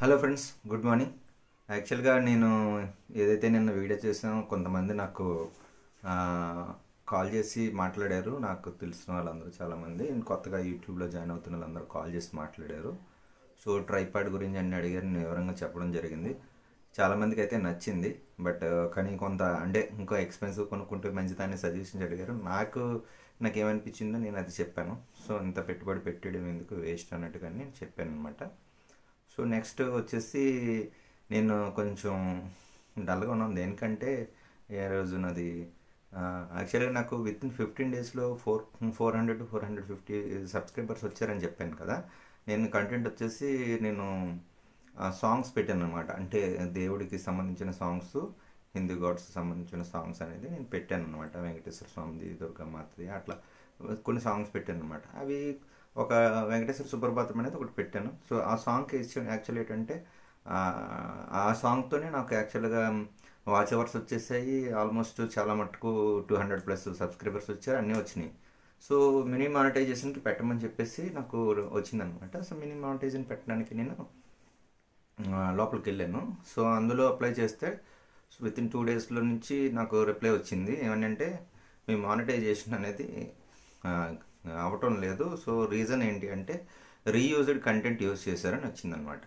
Hello friends, good morning. యాక్చువల్గా నేను ఏదైతే నిన్న వీడియో చేసానో కొంతమంది నాకు కాల్ చేసి మాట్లాడారు. నాకు తెలిసిన వాళ్ళందరూ చాలామంది కొత్తగా యూట్యూబ్లో జాయిన్ అవుతున్న వాళ్ళందరూ కాల్ చేసి మాట్లాడారు. సో ట్రైపాడ్ గురించి అన్ని అడిగారు, నేను వివరంగా చెప్పడం జరిగింది. చాలామందికి అయితే నచ్చింది. బట్ కానీ కొంత అంటే ఇంకో ఎక్స్పెన్సివ్ కొనుక్కుంటే మంచిదాన్ని సజెషన్స్ అడిగారు. నాకేమనిపించిందో నేను అది చెప్పాను. సో ఇంత పెట్టుబడి పెట్టడం ఎందుకు, వేస్ట్ అన్నట్టుగా నేను చెప్పాను అనమాట. సో నెక్స్ట్ వచ్చేసి నేను కొంచెం డల్గా ఉన్నాను. దేనికంటే ఏ రోజు నాది యాక్చువల్గా నాకు విత్ ఇన్ 15 డేస్లో 400 to 450 సబ్స్క్రైబర్స్ వచ్చారని చెప్పాను కదా. నేను కంటెంట్ వచ్చేసి నేను సాంగ్స్ పెట్టాను అనమాట. అంటే దేవుడికి సంబంధించిన సాంగ్స్, హిందూ గాడ్స్కి సంబంధించిన సాంగ్స్ అనేది నేను పెట్టాను అనమాట. వెంకటేశ్వర స్వామిది, దుర్గామాతది, అట్లా కొన్ని సాంగ్స్ పెట్టాను అనమాట. అవి ఒక వెంకటేశ్వర సుప్రభాతం అనేది ఒకటి పెట్టాను. సో ఆ సాంగ్కి యాక్చువల్ ఏంటంటే ఆ సాంగ్తోనే నాకు యాక్చువల్గా వాచ్ అవర్స్ వచ్చేసాయి. ఆల్మోస్ట్ చాలా మటుకు 200+ సబ్స్క్రైబర్స్ వచ్చారు, అన్నీ వచ్చినాయి. సో మినీ మానిటైజేషన్కి పెట్టమని చెప్పేసి నాకు వచ్చిందనమాట. సో మినీ మానిటైజేషన్ పెట్టడానికి నేను లోపలికి వెళ్ళాను. సో అందులో అప్లై చేస్తే విత్ ఇన్ 2 డేస్లో నుంచి నాకు రిప్లై వచ్చింది. ఏమనంటే మీ మానిటైజేషన్ అనేది అవ్వటం లేదు. సో రీజన్ ఏంటి అంటే రీయూజ్డ్ కంటెంట్ యూజ్ చేశారని వచ్చిందనమాట.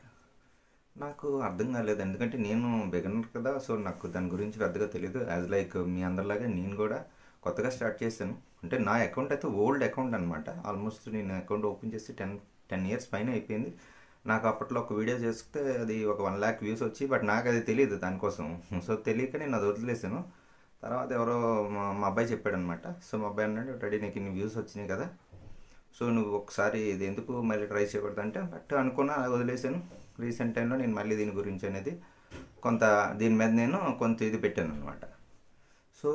నాకు అర్థం కాలేదు, ఎందుకంటే నేను బిగినర్ కదా. సో నాకు దాని గురించి పెద్దగా తెలియదు. యాజ్ లైక్ మీ అందరిలాగే నేను కూడా కొత్తగా స్టార్ట్ చేశాను. అంటే నా అకౌంట్ అయితే ఓల్డ్ అకౌంట్ అనమాట. ఆల్మోస్ట్ నేను అకౌంట్ ఓపెన్ చేసి 10 years పైన అయిపోయింది. నాకు అప్పట్లో ఒక వీడియో చేస్తే అది ఒక 1 lakh వ్యూస్ వచ్చి, బట్ నాకు అది తెలియదు దానికోసం. సో తెలియక నేను అది వదిలేసాను. తర్వాత ఎవరో మా అబ్బాయి చెప్పాడు అనమాట. సో మా అబ్బాయి అన్నాడు, రెడీ నీకు ఇన్ని వ్యూస్ వచ్చినాయి కదా, సో నువ్వు ఒకసారి ఇది ఎందుకు మళ్ళీ ట్రై చేయకూడదు అంటే, బట్ అనుకున్నా వదిలేసాను. రీసెంట్ టైంలో నేను మళ్ళీ దీని గురించి అనేది దీని మీద నేను కొంత ఇది పెట్టాను అనమాట. సో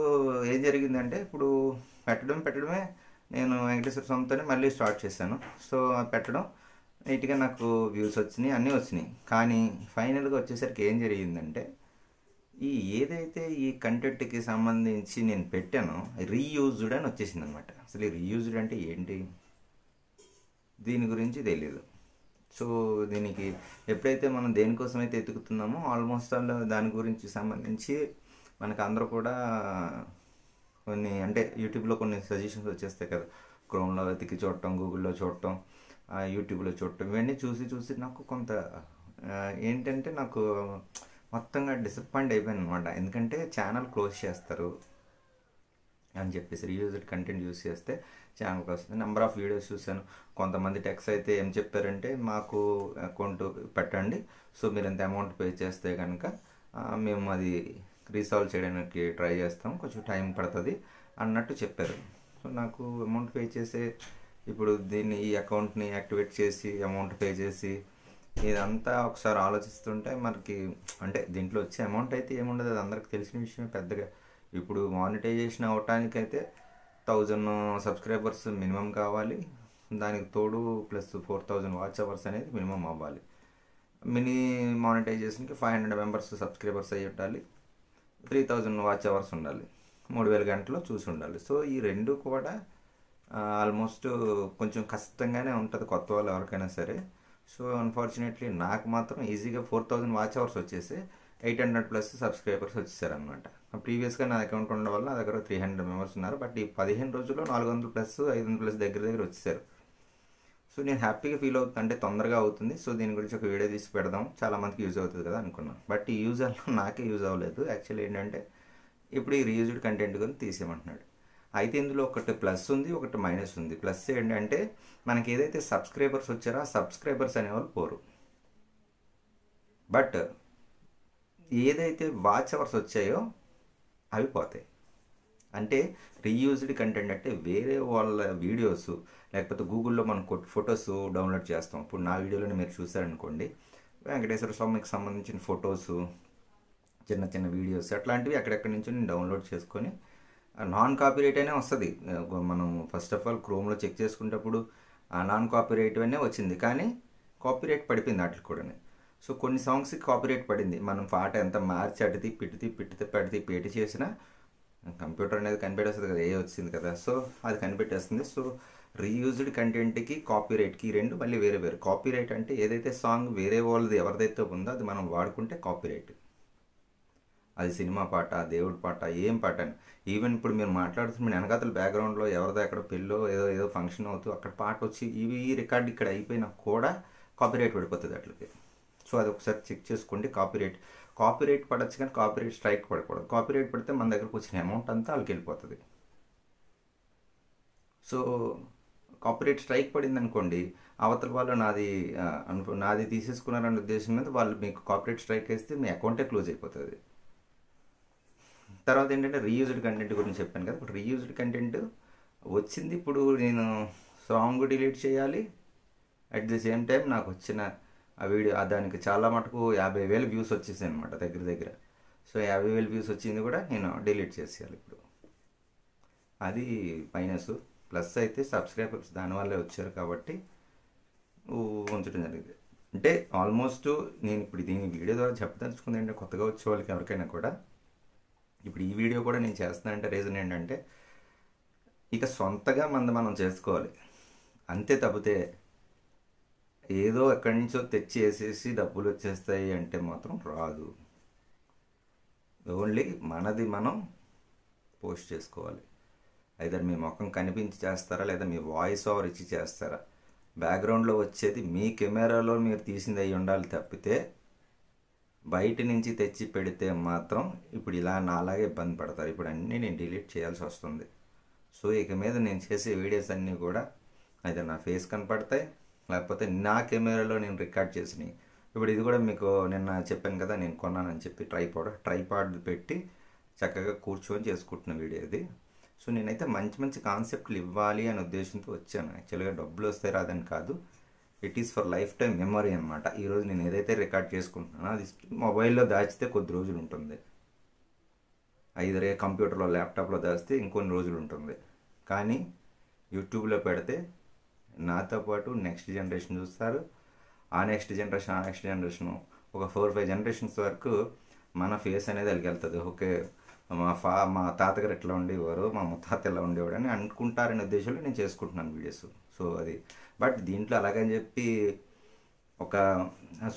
ఏం జరిగిందంటే ఇప్పుడు పెట్టడమే నేను వెంకటేశ్వర స్వామితోనే మళ్ళీ స్టార్ట్ చేశాను. సో పెట్టడం నీట్గా నాకు వ్యూస్ వచ్చినాయి, అన్నీ వచ్చినాయి. కానీ ఫైనల్గా వచ్చేసరికి ఏం జరిగిందంటే ఏదైతే ఈ కంటెంట్కి సంబంధించి నేను పెట్టానో రీయూజ్డ్ అని వచ్చేసింది అనమాట. అసలు ఈ రీయూజ్డ్ అంటే ఏంటి, దీని గురించి తెలియదు. సో దీనికి ఎప్పుడైతే మనం దేనికోసం అయితే ఎతుకుతున్నామో ఆల్మోస్ట్ ఆల్ దాని గురించి సంబంధించి మనకు అందరూ కూడా కొన్ని అంటే యూట్యూబ్లో కొన్ని సజెషన్స్ వచ్చేస్తాయి కదా. క్రోమ్లో వెతికి చూడటం, గూగుల్లో చూడటం, యూట్యూబ్లో చూడటం, ఇవన్నీ చూసి నాకు కొంత ఏంటంటే నాకు మొత్తంగా డిసప్పాయింట్ అయిపోయాను అనమాట. ఎందుకంటే ఛానల్ క్లోజ్ చేస్తారు అని చెప్పేసి రీయూజ్డ్ కంటెంట్ యూజ్ చేస్తే ఛానల్కి వస్తుంది. నెంబర్ ఆఫ్ వీడియోస్ చూశాను. కొంతమంది టెక్స్ అయితే ఏం చెప్పారంటే మాకు అకౌంట్ పెట్టండి, సో మీరు ఎంత అమౌంట్ పే చేస్తే కనుక మేము అది రీసాల్వ్ చేయడానికి ట్రై చేస్తాం, కొంచెం టైం పడుతుంది అన్నట్టు చెప్పారు. సో నాకు అమౌంట్ పే చేసే ఇప్పుడు ఈ అకౌంట్ని యాక్టివేట్ చేసి అమౌంట్ పే చేసి ఇదంతా ఒకసారి ఆలోచిస్తుంటే మనకి అంటే దీంట్లో వచ్చే అమౌంట్ అయితే ఏముండదు, అది అందరికి తెలిసిన విషయమే. పెద్దగా ఇప్పుడు మానిటైజేషన్ అవ్వటానికైతే 1000 సబ్స్క్రైబర్స్ మినిమం కావాలి. దానికి తోడు ప్లస్ 4000 వాచ్ అవర్స్ అనేది మినిమం అవ్వాలి. మినీ మానిటైజేషన్కి 500 మెంబర్స్ సబ్స్క్రైబర్స్ అయ్యి ఉండాలి, 3000 వాచ్ అవర్స్ ఉండాలి, 3000 గంటలు చూసి ఉండాలి. సో ఈ రెండు కూడా ఆల్మోస్ట్ కొంచెం కష్టంగానే ఉంటుంది కొత్త వాళ్ళు ఎవరికైనా సరే. సో అన్ఫార్చునేట్లీ నాకు మాత్రం ఈజీగా 4000 వాచ్ అవర్స్ వచ్చేసి 800+ సబ్స్క్రైబర్స్ వచ్చేసారనమాట. ప్రీవియస్గా నా అకౌంట్ ఉండడం వల్ల నా దగ్గర 300 మెంబర్స్ ఉన్నారు. బట్ ఈ 15 రోజుల్లో 400+, 500+ దగ్గర వచ్చేసారు. సో నేను హ్యాపీగా ఫీల్ అవుతుంది, అంటే తొందరగా అవుతుంది. సో దీని గురించి ఒక వీడియో తీసి పెడదాం, చాలామందికి యూజ్ అవుతుంది కదా అనుకున్నాను. బట్ ఈ యూజ్ వల్ల నాకే యూజ్ అవ్వలేదు. యాక్చువల్లీ ఏంటంటే ఇప్పుడు ఈ రీయూజ్డ్ కంటెంట్ గురించి తీసేయమంటున్నాడు. అయితే ఇందులో ఒకటి ప్లస్ ఉంది, ఒకటి మైనస్ ఉంది. ప్లస్ ఏంటంటే మనకి ఏదైతే సబ్స్క్రైబర్స్ వచ్చారో ఆ సబ్స్క్రైబర్స్ అనేవాళ్ళు పోరు. బట్ ఏదైతే వాచ్ అవర్స్ వచ్చాయో అవి పోతాయి. అంటే రీయూజ్డ్ కంటెంట్ అంటే వేరే వాళ్ళ వీడియోస్, లేకపోతే గూగుల్లో మనం ఫొటోస్ డౌన్లోడ్ చేస్తాం. ఇప్పుడు నా వీడియోలోనే మీరు చూసారనుకోండి, వెంకటేశ్వర స్వామికి సంబంధించిన ఫొటోస్, చిన్న వీడియోస్ అట్లాంటివి ఎక్కడెక్కడి నుంచో నేను డౌన్లోడ్ చేసుకొని నాన్ కాపీరైట్ అనే వస్తుంది. మనం ఫస్ట్ ఆఫ్ ఆల్ క్రోమ్లో చెక్ చేసుకునేటప్పుడు నాన్ కాపీరైట్ అనే వచ్చింది, కానీ కాపీరైట్ పడిపోయింది వాటికి కూడా. సో కొన్ని సాంగ్స్కి కాపీరైట్ పడింది. మనం పాట ఎంత మార్చి అడితే పిడితే పేటి చేసినా కంప్యూటర్ అనేది కనిపెట్టేస్తుంది కదా, వచ్చింది కదా. సో అది కనిపెట్టేస్తుంది. సో రీయూజ్డ్ కంటెంట్కి కాపీరైట్కి రెండు మళ్ళీ వేరే వేరే. కాపీరైట్ అంటే ఏదైతే సాంగ్ వేరే వాళ్ళది ఎవరిదైతే ఉందో అది మనం వాడుకుంటే కాపీరైట్. అది సినిమా పాట, దేవుడి పాట, ఏం పాట అని. ఈవెన్ ఇప్పుడు మీరు మాట్లాడుతున్న వెనకాతల బ్యాక్గ్రౌండ్లో ఎవరిదో అక్కడ పెళ్ళో ఏదో ఏదో ఫంక్షన్ అవుతూ అక్కడ పాట వచ్చి ఇవి రికార్డ్ ఇక్కడ అయిపోయినా కూడా కాపీరైట్ పడిపోతుంది అట్లకి. సో అది ఒకసారి చెక్ చేసుకోండి. కాపీరైట్ పడచ్చు కానీ కాపీరైట్ స్ట్రైక్ పడకూడదు. కాపీరైట్ పడితే మన దగ్గరకు వచ్చిన అమౌంట్ అంతా వాళ్ళకి వెళ్ళిపోతుంది. సో కాపీరైట్ స్ట్రైక్ పడింది అనుకోండి, అవతల వాళ్ళు నాది తీసేసుకున్నారనే ఉద్దేశం మీద వాళ్ళు మీకు కాపీరైట్ స్ట్రైక్ వేస్తే మీ అకౌంటే క్లోజ్ అయిపోతుంది. తర్వాత ఏంటంటే రీయూజ్డ్ కంటెంట్ గురించి చెప్పాను కదా. ఇప్పుడు రీయూజ్డ్ కంటెంట్ వచ్చింది, ఇప్పుడు నేను సాంగ్ డిలీట్ చేయాలి, అట్ ది సేమ్ టైం నాకు వచ్చిన ఆ వీడియో దానికి చాలా మటుకు 50,000 వ్యూస్ వచ్చేసాయి అనమాట దగ్గర. సో 50,000 వ్యూస్ వచ్చింది కూడా నేను డిలీట్ చేసేయాలి ఇప్పుడు. అది మైనస్. ప్లస్ అయితే సబ్స్క్రైబర్స్ దానివల్లే వచ్చారు కాబట్టి ఉంచడం జరిగింది. అంటే ఆల్మోస్ట్ నేను ఇప్పుడు దీని వీడియో ద్వారా చెప్పదలుచుకుంది ఏంటంటే, కొత్తగా వచ్చే వాళ్ళకి ఎవరికైనా కూడా ఇప్పుడు ఈ వీడియో కూడా నేను చేస్తున్నానంటే రీజన్ ఏంటంటే, ఇక సొంతగా మనం చేసుకోవాలి అంతే. తప్పితే ఏదో ఎక్కడి నుంచో తెచ్చి వేసేసి డబ్బులు వచ్చేస్తాయి అంటే మాత్రం రాదు. ఓన్లీ మనది మనం పోస్ట్ చేసుకోవాలి. అయితే మీ ముఖం కనిపించి చేస్తారా లేదా మీ వాయిస్ ఓవర్ ఇచ్చి చేస్తారా, బ్యాక్గ్రౌండ్లో వచ్చేది మీ కెమెరాలో మీరు తీసింది అయి ఉండాలి తప్పితే బయట నుంచి తెచ్చి పెడితే మాత్రం ఇప్పుడు ఇలా నాలాగే ఇబ్బంది పడతారు. ఇప్పుడు అన్నీ నేను డిలీట్ చేయాల్సి వస్తుంది. సో ఇక మీద నేను చేసే వీడియోస్ అన్నీ కూడా అయితే నా ఫేస్ కనపడతాయి, లేకపోతే నా కెమెరాలో నేను రికార్డ్ చేసినవి. ఇప్పుడు ఇది కూడా మీకు నిన్న చెప్పాను కదా, నేను కొన్నానని చెప్పి ట్రైపాడ్ పెట్టి చక్కగా కూర్చొని చేసుకుంటున్న వీడియో ఇది. సో నేనైతే మంచి కాన్సెప్ట్లు ఇవ్వాలి అనే ఉద్దేశంతో వచ్చాను. యాక్చువల్గా డబ్బులు వస్తే రాదని కాదు, it is for life time memory అనమాట. ఈరోజు నేను ఏదైతే రికార్డ్ చేసుకుంటున్నానో అది మొబైల్లో దాచితే కొద్ది రోజులు ఉంటుంది, ఐదరే కంప్యూటర్లో ల్యాప్టాప్లో దాచితే ఇంకొన్ని రోజులు ఉంటుంది. కానీ యూట్యూబ్లో పెడితే నాతో పాటు నెక్స్ట్ జనరేషన్ చూస్తారు, ఆ నెక్స్ట్ జనరేషన్ ఒక 4-5 జనరేషన్స్ వరకు మన ఫేస్ అనేది వెళ్తుంది. ఓకే, మా తాతగారు ఎట్లా ఉండేవారు, మా ముత్తాత ఎలా ఉండేవాడు అని అనుకుంటారనే ఉద్దేశంలో నేను చేసుకుంటున్నాను వీడియోస్. సో అది బట్ దీంట్లో అలాగని చెప్పి ఒక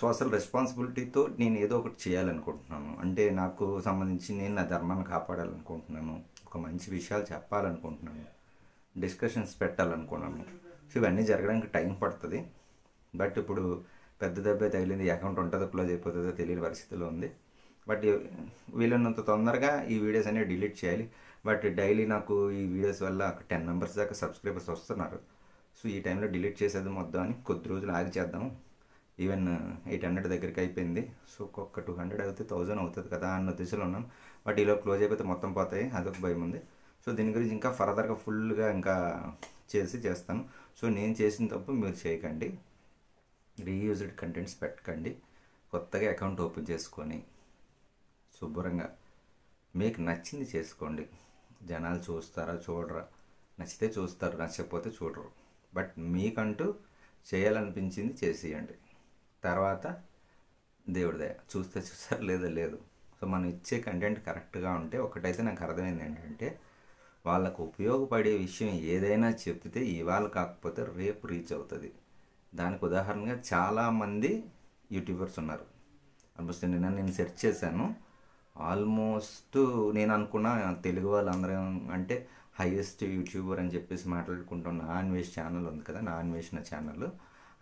సోషల్ రెస్పాన్సిబిలిటీతో నేను ఏదో ఒకటి చేయాలనుకుంటున్నాను. అంటే నాకు సంబంధించి నేను నా ధర్మాన్ని కాపాడాలనుకుంటున్నాను, ఒక మంచి విషయాలు చెప్పాలనుకుంటున్నాను, డిస్కషన్స్ పెట్టాలనుకున్నాను. సో ఇవన్నీ జరగడానికి టైం పడుతుంది. బట్ ఇప్పుడు పెద్ద దెబ్బే తగిలింది, అకౌంట్ ఉంటుందో క్లోజ్ అయిపోతుందో తెలియని పరిస్థితిలో ఉంది. బట్ వీళ్ళన్నంత తొందరగా ఈ వీడియోస్ అనేవి డిలీట్ చేయాలి. బట్ డైలీ నాకు ఈ వీడియోస్ వల్ల 10 మెంబర్స్ దాకా సబ్స్క్రైబర్స్ వస్తున్నారు. సో ఈ టైంలో డిలీట్ చేసేది మొత్తం అని కొద్ది రోజులు ఆగి చేద్దాం. ఈవెన్ 800 దగ్గరికి అయిపోయింది. సో ఒక్క 200 అయితే 1000 అవుతుంది కదా అన్న దిశలో ఉన్నాను. బట్ ఇలా క్లోజ్ అయిపోతే మొత్తం పోతాయి, అదొక భయం ఉంది. సో దీని గురించి ఇంకా ఫర్దర్గా ఫుల్గా ఇంకా చేస్తాను. సో నేను చేసిన తప్పు మీరు చేయకండి, రీయూజ్డ్ కంటెంట్స్ పెట్టకండి. కొత్తగా అకౌంట్ ఓపెన్ చేసుకొని శుభ్రంగా మీకు నచ్చింది చేసుకోండి. జనాలు చూస్తారా చూడరా, నచ్చితే చూస్తారు, నచ్చకపోతే చూడరు. బట్ మీకంటూ చేయాలనిపించింది చేసేయండి. తర్వాత దేవుడి దయ, చూస్తే చూస్తారు లేదా లేదు. సో మనం ఇచ్చే కంటెంట్ కరెక్ట్గా ఉంటే ఒకటైతే నాకు అర్థమైంది ఏంటంటే, వాళ్ళకు ఉపయోగపడే విషయం ఏదైనా చెప్తే ఇవాళ కాకపోతే రేపు రీచ్ అవుతుంది. దానికి ఉదాహరణగా చాలామంది యూట్యూబర్స్ ఉన్నారు. ఆల్మోస్ట్ నేను సెర్చ్ చేశాను. ఆల్మోస్ట్ నేను అనుకున్న తెలుగు వాళ్ళందరూ అంటే హైయెస్ట్ యూట్యూబర్ అని చెప్పేసి మాట్లాడుకుంటున్న అన్వేష్ ఛానల్ ఉంది కదా, నా అన్వేషణ ఛానల్,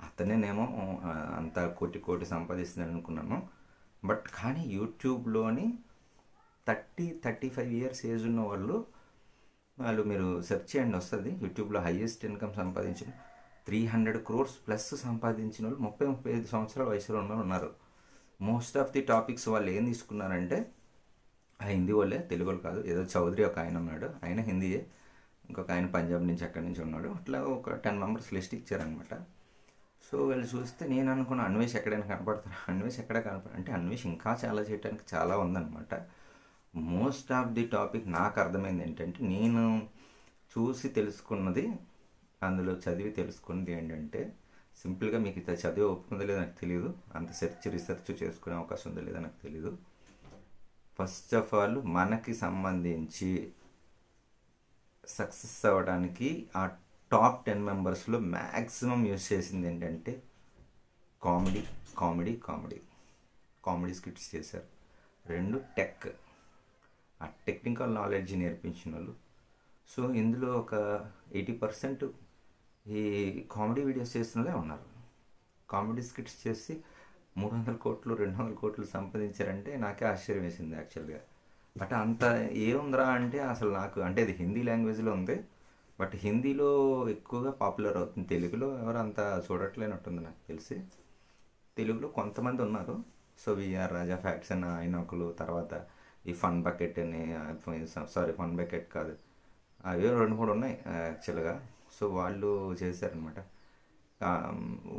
అతనేనేమో అంత కోటి సంపాదిస్తుంది అనుకున్నాను. బట్ కానీ యూట్యూబ్లోని 30-35 ఇయర్స్ ఏజ్ ఉన్న వాళ్ళు మీరు సెర్చ్ చేయండి వస్తుంది. యూట్యూబ్లో హైయెస్ట్ ఇన్కమ్ సంపాదించిన 300 crores ప్లస్ సంపాదించిన వాళ్ళు 30-35 సంవత్సరాల వయసులో ఉన్న ఉన్నారు. మోస్ట్ ఆఫ్ ది టాపిక్స్ వాళ్ళు ఏం తీసుకున్నారంటే, ఆ హిందీ వాళ్ళే, తెలుగు వాళ్ళు కాదు. ఏదో చౌదరి ఒక ఆయన ఉన్నాడు, ఆయన హిందీయే, ఇంకొక ఆయన పంజాబ్ నుంచి అక్కడి నుంచి ఉన్నాడు. అట్లా ఒక 10 మెంబర్స్ లిస్ట్ ఇచ్చారనమాట. సో వీళ్ళు చూస్తే నేను అనుకున్న అన్వేష్ ఎక్కడైనా కనపడతారు, అన్వేష్ ఎక్కడ అంటే అన్వేష్ ఇంకా చాలా చేయడానికి చాలా ఉందన్నమాట. మోస్ట్ ఆఫ్ ది టాపిక్ నాకు అర్థమైంది ఏంటంటే, నేను చూసి తెలుసుకున్నది, అందులో చదివి తెలుసుకున్నది ఏంటంటే, సింపుల్గా మీకు ఇది చదివే ఒప్పుకుందో లేదో నాకు తెలియదు, అంత రీసెర్చ్ చేసుకునే అవకాశం ఉందో లేదో నాకు తెలియదు. ఫస్ట్ ఆఫ్ ఆల్ మనకి సంబంధించి సక్సెస్ అవ్వడానికి ఆ టాప్ 10 మెంబర్స్లో మ్యాక్సిమం యూస్ చేసింది ఏంటంటే comedy comedy comedy comedy skits చేశారు. 2 టెక్, ఆ టెక్నికల్ నాలెడ్జ్ నేర్పించిన వాళ్ళు. సో ఇందులో ఒక 80% ఈ కామెడీ వీడియోస్ చేస్తున్నదే ఉన్నారు. కామెడీ స్కిట్స్ చేసి 300 కోట్లు 200 కోట్లు సంపాదించారంటే నాకే ఆశ్చర్యం వేసింది యాక్చువల్గా. బట్ అంత ఏముందిరా అంటే అసలు నాకు అంటే అది హిందీ లాంగ్వేజ్లో ఉంది, బట్ హిందీలో ఎక్కువగా పాపులర్ అవుతుంది. తెలుగులో ఎవరు అంత చూడట్లేనట్టుంది నాకు తెలిసి. తెలుగులో కొంతమంది ఉన్నారు. సో విఆర్ రాజా ఫ్యాక్ట్స్ అని ఆయన ఒకరు, తర్వాత ఈ ఫన్ బకెట్ అని, సారీ ఫన్ బకెట్ కాదు, అవి 2-3 ఉన్నాయి యాక్చువల్గా. సో వాళ్ళు చేశారనమాట.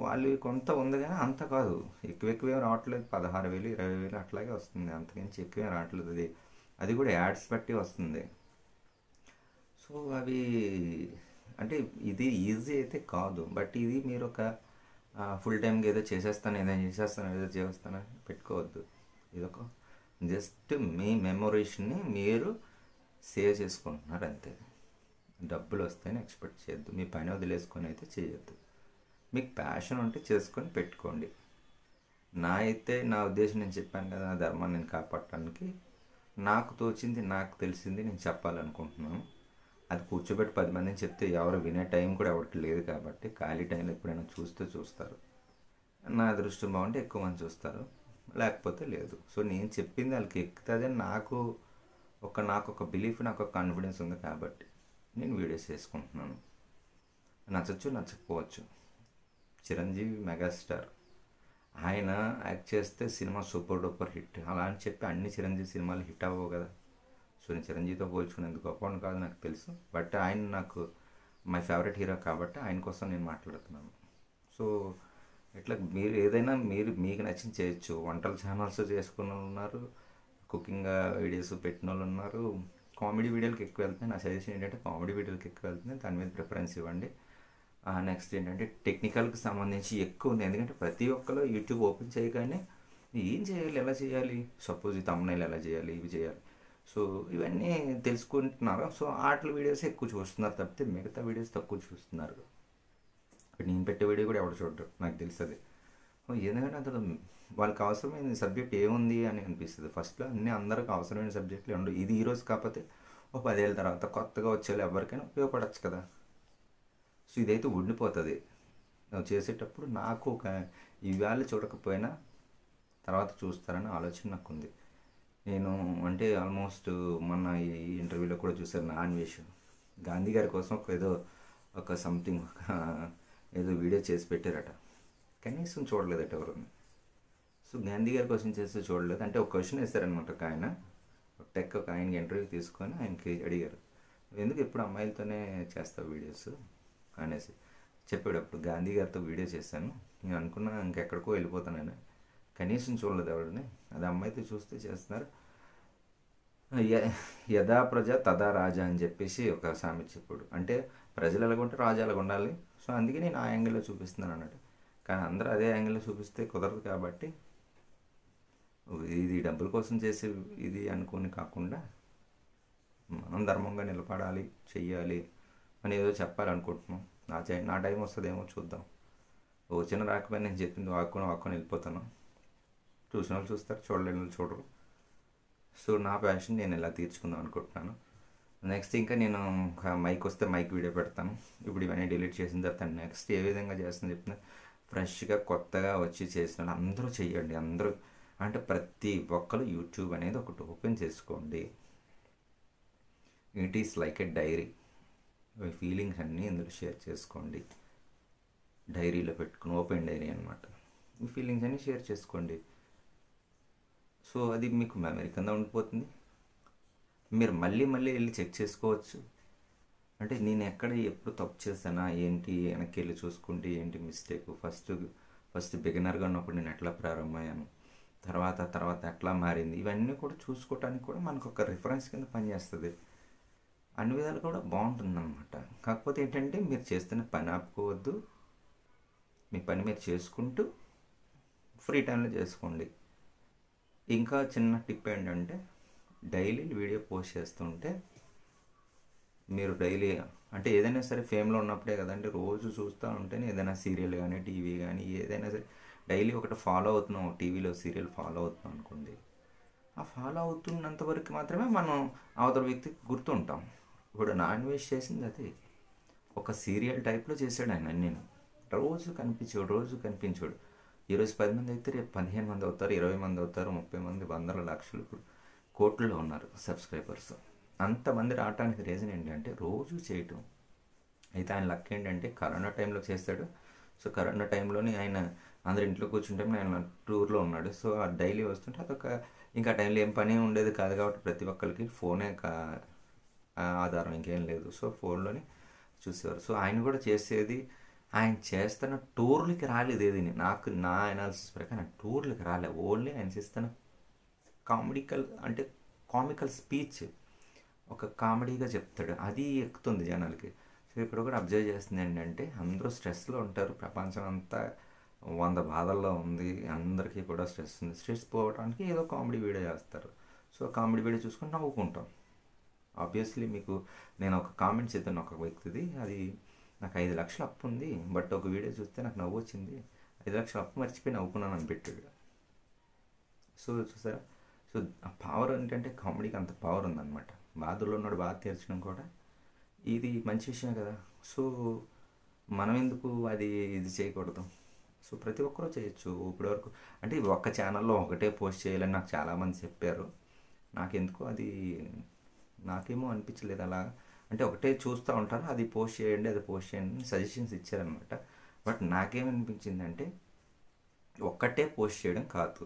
వాళ్ళు కొంత ఉంది కానీ అంత కాదు, ఎక్కువేం రావట్లేదు. 16,000 20,000 అట్లాగే వస్తుంది, అంతకుమించి ఎక్కువేం రావట్లేదు. అది కూడా యాడ్స్ బట్టి వస్తుంది. సో అవి అంటే ఇది ఈజీ అయితే కాదు, బట్ ఇది మీరు ఒక ఫుల్ టైంకి ఏదో చేసేస్తాను ఏదో చేస్తానని పెట్టుకోవద్దు. ఇదొక జస్ట్ మీ మెమొరీస్ని మీరు సేవ్ చేసుకుంటున్నారు అంతే. డబ్బులు వస్తాయని ఎక్స్పెక్ట్ చేయొద్దు. మీ పని వదిలేసుకొని అయితే చేయొద్దు. మీకు ప్యాషన్ ఉంటే చేసుకొని పెట్టుకోండి. నా ఉద్దేశం నేను చెప్పాను కదా, నా ధర్మాన్ని నేను కాపాడటానికి నాకు తోచింది, నాకు తెలిసింది నేను చెప్పాలనుకుంటున్నాను. అది కూర్చోబెట్టి 10 మందిని చెప్తే ఎవరు వినే టైం కూడా ఎవరికి లేదు. కాబట్టి ఖాళీ టైంలో ఎప్పుడైనా చూస్తారు. నా అదృష్టం బాగుంటే ఎక్కువ మంది చూస్తారు, లేకపోతే లేదు. సో నేను చెప్పింది వాళ్ళకి ఎక్కుతుంది నాకు ఒక బిలీఫ్, నాకు ఒక కాన్ఫిడెన్స్ ఉంది కాబట్టి నేను వీడియోస్ చేసుకుంటున్నాను. నచ్చచ్చు నచ్చకపోవచ్చు. చిరంజీవి మెగాస్టార్, ఆయన యాక్ట్ చేస్తే సినిమా సూపర్ డూపర్ హిట్ అలా అని చెప్పి అన్ని చిరంజీవి సినిమాలు హిట్ అవ్వవు కదా. సో నేను చిరంజీవితో పోల్చుకునేందుకు గొప్పవాడిని కాదు నాకు తెలుసు, బట్ ఆయన నాకు మై ఫేవరెట్ హీరో కాబట్టి ఆయన కోసం నేను మాట్లాడుతున్నాను. సో ఇట్లా మీరు ఏదైనా మీకు నచ్చింది చేయొచ్చు. వంటల ఛానల్స్ చేసుకున్న వాళ్ళు ఉన్నారు, కుకింగ్ వీడియోస్ పెట్టిన వాళ్ళు ఉన్నారు. కామెడీ వీడియోలకి ఎక్కువ వెళ్తున్నాయి. నా సజెషన్ ఏంటంటే కామెడీ వీడియోలకి ఎక్కువ వెళ్తున్నాయి, దాని మీద ప్రిఫరెన్స్ ఇవ్వండి. నెక్స్ట్ ఏంటంటే టెక్నికల్కి సంబంధించి ఎక్కువ ఉంది. ఎందుకంటే ప్రతి ఒక్కరు యూట్యూబ్ ఓపెన్ చేయగానే ఏం చేయాలి, ఎలా చేయాలి, సపోజ్ ఈ తమ్నైల్ ఎలా చేయాలి, ఇవి చేయాలి. సో ఇవన్నీ తెలుసుకుంటున్నారు. సో ఆటల వీడియోస్ ఎక్కువ చూస్తున్నారు తప్పితే మిగతా వీడియోస్ తక్కువ చూస్తున్నారు. నేను పెట్టే వీడియో కూడా ఎవరు చూడరు నాకు తెలుస్తుంది. ఎందుకంటే అతను వాళ్ళకి అవసరమైన సబ్జెక్ట్ ఏముంది అని అనిపిస్తుంది. ఫస్ట్లో అన్నీ అందరికి అవసరమైన సబ్జెక్టులు ఉండవు. ఇది ఈరోజు కాకపోతే ఒక 10 ఏళ్ళ తర్వాత కొత్తగా వచ్చేవాళ్ళు ఎవరికైనా ఉపయోగపడచ్చు కదా. సో ఇదైతే ఉండిపోతుంది. నువ్వు చేసేటప్పుడు నాకు ఒక ఇవాళ చూడకపోయినా తర్వాత చూస్తారని ఆలోచన నాకు ఉంది. నేను అంటే ఆల్మోస్ట్ మొన్న ఈ ఇంటర్వ్యూలో కూడా చూసాను, అన్వేష్ గాంధీ గారి కోసం ఏదో ఒక సంథింగ్ ఏదో వీడియో చేసి పెట్టారట, కనీసం చూడలేదట ఎవరు. సో గాంధీ గారి కోసం చేస్తే చూడలేదు. అంటే ఒక క్వశ్చన్ వేస్తారనమాట ఒక ఆయన, ఒక ఆయనకి ఇంటర్వ్యూ తీసుకొని ఆయనకి అడిగారు, ఎందుకు ఎప్పుడు అమ్మాయిలతోనే చేస్తావు వీడియోస్ అనేసి చెప్పాడు. అప్పుడు గాంధీ గారితో వీడియో చేశాను, నేను అనుకున్నా ఇంకెక్కడికో వెళ్ళిపోతానని, కనీసం చూడలేదు ఎవరిని. అది అమ్మాయితో చూస్తే చేస్తున్నారు. యథా ప్రజ తదా రాజా అని చెప్పేసి ఒక సామెత చెప్పాడు. అంటే ప్రజలు ఎలాగుంటే రాజు ఎలాగ ఉండాలి. సో అందుకే నేను ఆ యాంగిల్లో చూపిస్తున్నాను అన్నట్టు. కానీ అందరూ అదే యాంగిల్లో చూపిస్తే కుదరదు. కాబట్టి ఇది డబ్బుల కోసం చేసే ఇది అనుకుని కాకుండా మనం ధర్మంగా నిలబడాలి, చెయ్యాలి అని ఏదో చెప్పాలనుకుంటున్నాం. నా టైం వస్తుందేమో చూద్దాం. వచ్చిన రాకపోయినా నేను చెప్పింది వాక్కుని వెళ్ళిపోతాను. చూసిన వాళ్ళు చూస్తారు, చూడలేని వాళ్ళు చూడరు. సో నా ప్యాషన్ నేను ఎలా తీర్చుకుందాం అనుకుంటున్నాను. నెక్స్ట్ ఇంకా నేను మైక్ వస్తే మైక్ వీడియో పెడతాను. ఇప్పుడు ఇవన్నీ డిలీట్ చేసిన తర్వాత నెక్స్ట్ ఏ విధంగా చేస్తుందని చెప్తున్నా, ఫ్రెష్గా కొత్తగా వచ్చి చేసిన అందరూ చెయ్యండి. అందరూ అంటే ప్రతి ఒక్కరు యూట్యూబ్ అనేది ఒకటి ఓపెన్ చేసుకోండి. It is like a diary. మీ ఫీలింగ్స్ అన్నీ ఇందులో షేర్ చేసుకోండి. డైరీలో పెట్టుకుని ఓపెన్ డైరీ అనమాట. మీ ఫీలింగ్స్ అన్నీ షేర్ చేసుకోండి. సో అది మీకు మెమరీ కింద ఉండిపోతుంది. మీరు మళ్ళీ వెళ్ళి చెక్ చేసుకోవచ్చు. అంటే నేను ఎప్పుడు తప్పు చేశానా ఏంటి, వెనక్కి వెళ్ళి చూసుకుంటే ఏంటి మిస్టేక్, ఫస్ట్ బిగినర్గా ఉన్నప్పుడు నేను ఎట్లా ప్రారంభమయ్యాను, తర్వాత ఎట్లా మారింది, ఇవన్నీ కూడా చూసుకోవటానికి కూడా మనకు ఒక రిఫరెన్స్ కింద పనిచేస్తుంది. అన్ని విధాలు కూడా బాగుంటుంది అనమాట. కాకపోతే ఏంటంటే మీరు చేస్తున్న పని ఆపుకోవద్దు. మీ పని మీరు చేసుకుంటూ ఫ్రీ టైంలో చేసుకోండి. ఇంకా చిన్న టిప్ ఏంటంటే డైలీ వీడియో పోస్ట్ చేస్తుంటే మీరు డైలీ అంటే ఏదైనా సరే ఫేమ్లో ఉన్నప్పుడే కదండి, రోజు చూస్తూ ఉంటేనే ఏదైనా సీరియల్ కానీ టీవీ కానీ ఏదైనా సరే డైలీ ఒకటి ఫాలో అవుతున్నాం, టీవీలో సీరియల్ ఫాలో అవుతున్నాం అనుకోండి, ఆ ఫాలో అవుతున్నంత వరకు మాత్రమే మనం అవతల వ్యక్తికి గుర్తుంటాం. ఇప్పుడు నాన్ వెజ్ చేసింది అదే, ఒక సీరియల్ టైప్లో చేశాడు ఆయన. నేను రోజు కనిపించాడు. ఈరోజు 10 మంది అయితే రేపు 15 మంది అవుతారు, 20 మంది అవుతారు, 30 మంది, వందల లక్షలు, ఇప్పుడు కోట్లలో ఉన్నారు సబ్స్క్రైబర్స్. అంతమంది రావడానికి రీజన్ ఏంటంటే రోజు చేయటం. అయితే ఆయన లక్ ఏంటంటే కరోనా టైంలో చేస్తాడు. సో కరోనా టైంలోనే ఆయన అందరు ఇంట్లో కూర్చుంటే ఆయన టూర్లో ఉన్నాడు. సో ఆ డైలీ వస్తుంటే అదొక, ఇంకా టైంలో ఏం పని ఉండేది కాదు కాబట్టి ప్రతి ఒక్కరికి ఫోనే ఆధారం, ఇంకేం లేదు. సో ఫోన్లోనే చూసేవారు. సో ఆయన కూడా చేసేది, ఆయన చేస్తున్న టూర్లకి రాలేదు ఏది, నాకు నా అనాలిసిస్ ప్రకారం టూర్లకి రాలే. ఓన్లీ ఆయన చేస్తున్న కామికల్ స్పీచ్, ఒక కామెడీగా చెప్తాడు, అది ఎక్కుతుంది జనాలకి. సో ఇక్కడ కూడా అబ్జర్వ్ చేస్తుంది ఏంటంటే అందరూ స్ట్రెస్లో ఉంటారు, ప్రపంచం అంతా 100 బాధల్లో ఉంది, అందరికీ కూడా స్ట్రెస్ ఉంది. స్ట్రెస్ పోవడానికి ఏదో కామెడీ వీడియో చేస్తారు. సో కామెడీ వీడియో చూసుకొని నవ్వుకుంటాం. ఆబ్వియస్లీ మీకు నేను ఒక కామెంట్ చేద్దాను ఒక వ్యక్తిది, అది నాకు 5 లక్షలు అప్పు ఉంది, బట్ ఒక వీడియో చూస్తే నాకు నవ్వు వచ్చింది, 5 లక్షలు అప్పు మర్చిపోయి నవ్వుకున్నాను అని పెట్టాడు. సో చూసారా, సో ఆ పవర్ ఏంటంటే కామెడీకి అంత పవర్ ఉందన్నమాట. బాధల్లో ఉన్నాడు, బాధ తీర్చడం కూడా ఇది మంచి విషయం కదా. సో మనం ఎందుకు ఇది చేయకూడదు? సో ప్రతి ఒక్కరూ చేయొచ్చు. ఇప్పటివరకు అంటే ఒక్క ఛానల్లో ఒకటే పోస్ట్ చేయాలని నాకు చాలామంది చెప్పారు. నాకేమో అనిపించలేదు అలా. అంటే ఒకటే చూస్తూ ఉంటారు, అది పోస్ట్ చేయండి సజెషన్స్ ఇచ్చారనమాట. బట్ నాకేమనిపించిందంటే ఒక్కటే పోస్ట్ చేయడం కాదు,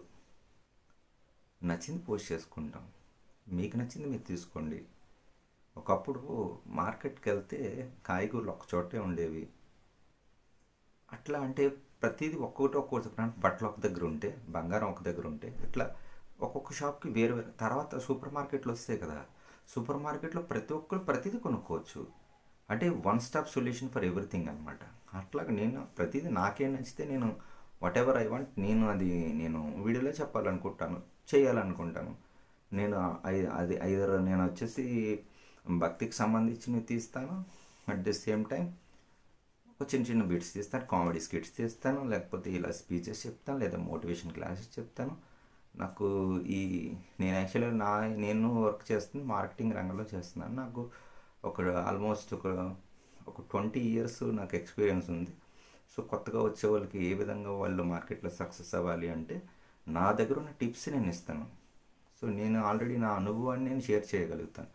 నచ్చింది పోస్ట్ చేసుకుంటాం, మీకు నచ్చింది మీరు తీసుకోండి. ఒకప్పుడు మార్కెట్కి వెళ్తే కాయగూరలు ఒక చోటే ఉండేవి. అట్లా అంటే ప్రతిదీ ఒక్కొక్కటి బట్టలు ఒక దగ్గర ఉంటే, బంగారం ఒక దగ్గర ఉంటే, ఇట్లా ఒక్కొక్క షాప్కి వేరు వేరు. తర్వాత సూపర్ మార్కెట్లు వస్తాయి కదా, సూపర్ మార్కెట్లో ప్రతి ఒక్కరు ప్రతిదీ కొనుక్కోవచ్చు. అంటే one stop solution for everything అనమాట. అట్లాగా నేను ప్రతిదీ నాకేం నచ్చితే నేను వాట్ ఎవర్ ఐ వాంట్, నేను వీడియోలో చెప్పాలనుకుంటాను, చేయాలనుకుంటాను. నేను నేను వచ్చేసి భక్తికి సంబంధించినవి తీస్తాను, అట్ ది సేమ్ టైం ఒక చిన్న చిన్న బిట్స్ తీస్తాను, కామెడీ స్కిట్స్ తీస్తాను, లేకపోతే ఇలా స్పీచెస్ చెప్తాను, లేదా మోటివేషన్ క్లాసెస్ చెప్తాను. నాకు నేను యాక్చువల్గా నేను వర్క్ చేస్తుంది మార్కెటింగ్ రంగంలో చేస్తున్నాను. నాకు ఆల్మోస్ట్ ఒక 20 years నాకు ఎక్స్పీరియన్స్ ఉంది. సో కొత్తగా వచ్చే వాళ్ళకి ఏ విధంగా వాళ్ళు మార్కెట్లో సక్సెస్ అవ్వాలి అంటే నా దగ్గర ఉన్న టిప్స్ నేను ఇస్తాను. సో నేను ఆల్రెడీ నా అనుభవాన్ని నేను షేర్ చేయగలుగుతాను.